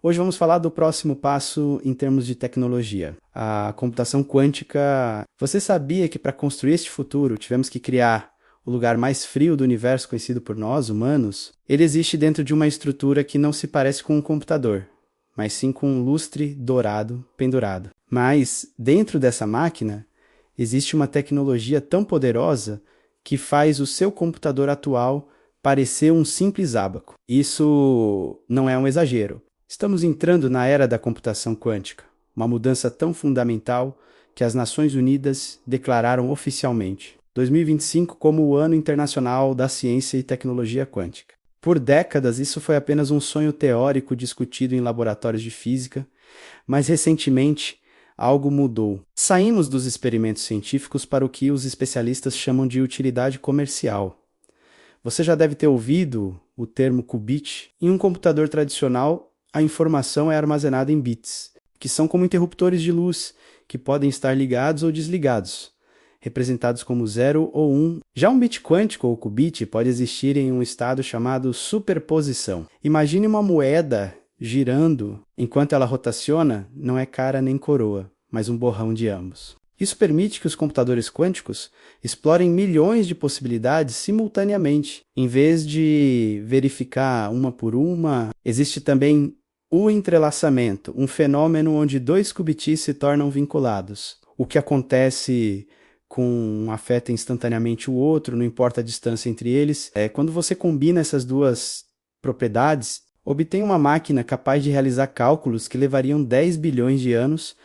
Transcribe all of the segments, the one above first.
Hoje vamos falar do próximo passo em termos de tecnologia, a computação quântica. Você sabia que para construir este futuro tivemos que criar o lugar mais frio do universo conhecido por nós, humanos? Ele existe dentro de uma estrutura que não se parece com um computador, mas sim com um lustre dourado pendurado. Mas dentro dessa máquina existe uma tecnologia tão poderosa que faz o seu computador atual parecer um simples ábaco. Isso não é um exagero. Estamos entrando na era da computação quântica, uma mudança tão fundamental que as Nações Unidas declararam oficialmente 2025 como o Ano Internacional da Ciência e Tecnologia Quântica. Por décadas, isso foi apenas um sonho teórico discutido em laboratórios de física, mas recentemente algo mudou. Saímos dos experimentos científicos para o que os especialistas chamam de utilidade comercial. Você já deve ter ouvido o termo qubit. Em um computador tradicional, a informação é armazenada em bits, que são como interruptores de luz, que podem estar ligados ou desligados, representados como 0 ou 1. Já um bit quântico ou qubit pode existir em um estado chamado superposição. Imagine uma moeda girando, enquanto ela rotaciona, não é cara nem coroa, mas um borrão de ambos. Isso permite que os computadores quânticos explorem milhões de possibilidades simultaneamente. Em vez de verificar uma por uma, existe também o entrelaçamento, um fenômeno onde dois qubits se tornam vinculados. O que acontece com um afeta instantaneamente o outro, não importa a distância entre eles. Quando você combina essas duas propriedades, obtém uma máquina capaz de realizar cálculos que levariam 10 bilhões de anos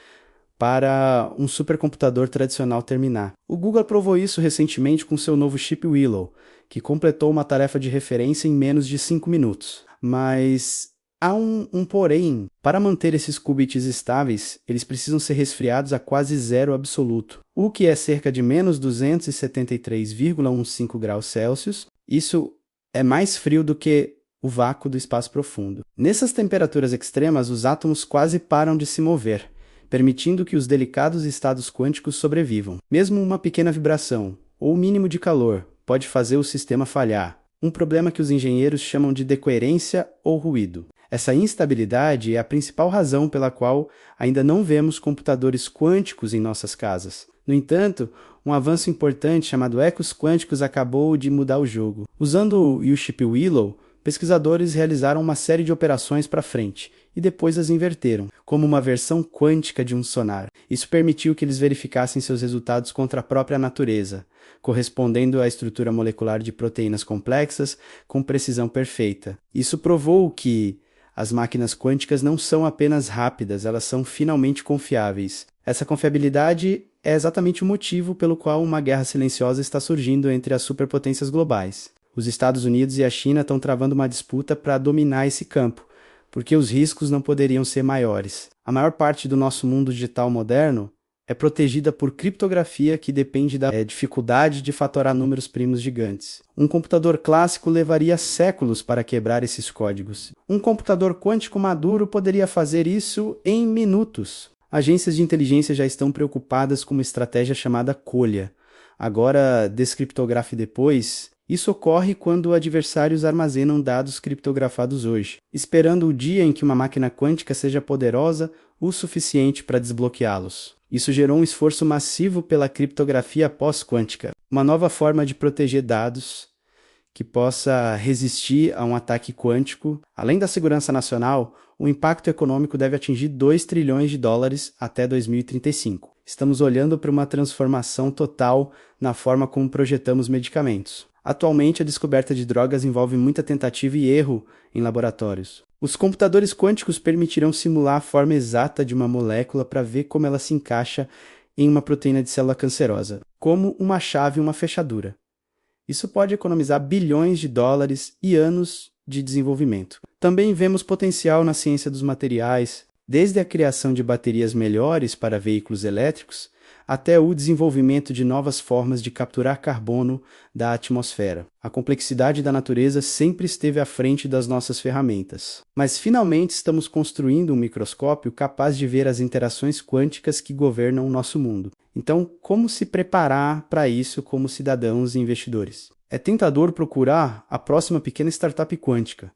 para um supercomputador tradicional terminar. O Google provou isso recentemente com seu novo chip Willow, que completou uma tarefa de referência em menos de 5 minutos. Mas há um porém. Para manter esses qubits estáveis, eles precisam ser resfriados a quase zero absoluto, o que é cerca de menos 273,15 graus Celsius. Isso é mais frio do que o vácuo do espaço profundo. Nessas temperaturas extremas, os átomos quase param de se mover, permitindo que os delicados estados quânticos sobrevivam. Mesmo uma pequena vibração, ou o mínimo de calor, pode fazer o sistema falhar, um problema que os engenheiros chamam de decoerência ou ruído. Essa instabilidade é a principal razão pela qual ainda não vemos computadores quânticos em nossas casas. No entanto, um avanço importante chamado ecos quânticos acabou de mudar o jogo. Usando o chip Willow, pesquisadores realizaram uma série de operações para frente e depois as inverteram, como uma versão quântica de um sonar. Isso permitiu que eles verificassem seus resultados contra a própria natureza, correspondendo à estrutura molecular de proteínas complexas com precisão perfeita. Isso provou que as máquinas quânticas não são apenas rápidas, elas são finalmente confiáveis. Essa confiabilidade é exatamente o motivo pelo qual uma guerra silenciosa está surgindo entre as superpotências globais. Os Estados Unidos e a China estão travando uma disputa para dominar esse campo, porque os riscos não poderiam ser maiores. A maior parte do nosso mundo digital moderno é protegida por criptografia que depende da dificuldade de fatorar números primos gigantes. Um computador clássico levaria séculos para quebrar esses códigos. Um computador quântico maduro poderia fazer isso em minutos. Agências de inteligência já estão preocupadas com uma estratégia chamada colha. Agora, descriptografe depois. Isso ocorre quando adversários armazenam dados criptografados hoje, esperando o dia em que uma máquina quântica seja poderosa o suficiente para desbloqueá-los. Isso gerou um esforço massivo pela criptografia pós-quântica, uma nova forma de proteger dados que possa resistir a um ataque quântico. Além da segurança nacional, o impacto econômico deve atingir 2 trilhões de dólares até 2035. Estamos olhando para uma transformação total na forma como projetamos medicamentos. Atualmente, a descoberta de drogas envolve muita tentativa e erro em laboratórios. Os computadores quânticos permitirão simular a forma exata de uma molécula para ver como ela se encaixa em uma proteína de célula cancerosa, como uma chave e uma fechadura. Isso pode economizar bilhões de dólares e anos de desenvolvimento. Também vemos potencial na ciência dos materiais, desde a criação de baterias melhores para veículos elétricos, até o desenvolvimento de novas formas de capturar carbono da atmosfera. A complexidade da natureza sempre esteve à frente das nossas ferramentas. Mas finalmente estamos construindo um microscópio capaz de ver as interações quânticas que governam o nosso mundo. Então, como se preparar para isso como cidadãos e investidores? É tentador procurar a próxima pequena startup quântica,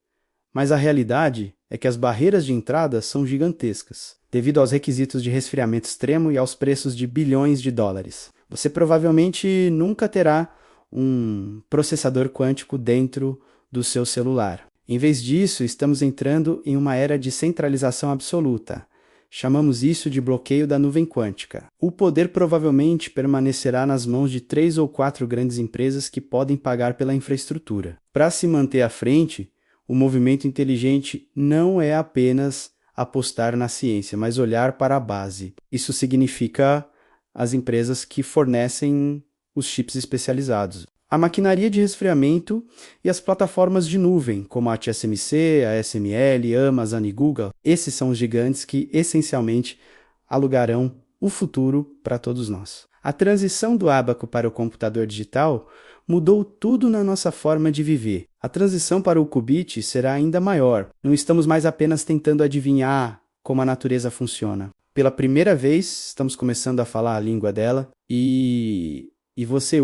mas a realidade é que as barreiras de entrada são gigantescas, devido aos requisitos de resfriamento extremo e aos preços de bilhões de dólares. Você provavelmente nunca terá um processador quântico dentro do seu celular. Em vez disso, estamos entrando em uma era de centralização absoluta. Chamamos isso de bloqueio da nuvem quântica. O poder provavelmente permanecerá nas mãos de 3 ou 4 grandes empresas que podem pagar pela infraestrutura. Para se manter à frente, o movimento inteligente não é apenas apostar na ciência, mas olhar para a base. Isso significa as empresas que fornecem os chips especializados, a maquinaria de resfriamento e as plataformas de nuvem, como a TSMC, a ASML, Amazon e Google. Esses são os gigantes que, essencialmente, alugarão o futuro para todos nós. A transição do ábaco para o computador digital mudou tudo na nossa forma de viver. A transição para o qubit será ainda maior. Não estamos mais apenas tentando adivinhar como a natureza funciona. Pela primeira vez, estamos começando a falar a língua dela e você,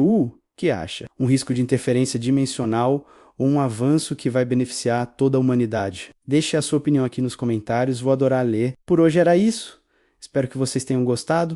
que acha? Um risco de interferência dimensional ou um avanço que vai beneficiar toda a humanidade? Deixe a sua opinião aqui nos comentários, vou adorar ler. Por hoje era isso. Espero que vocês tenham gostado.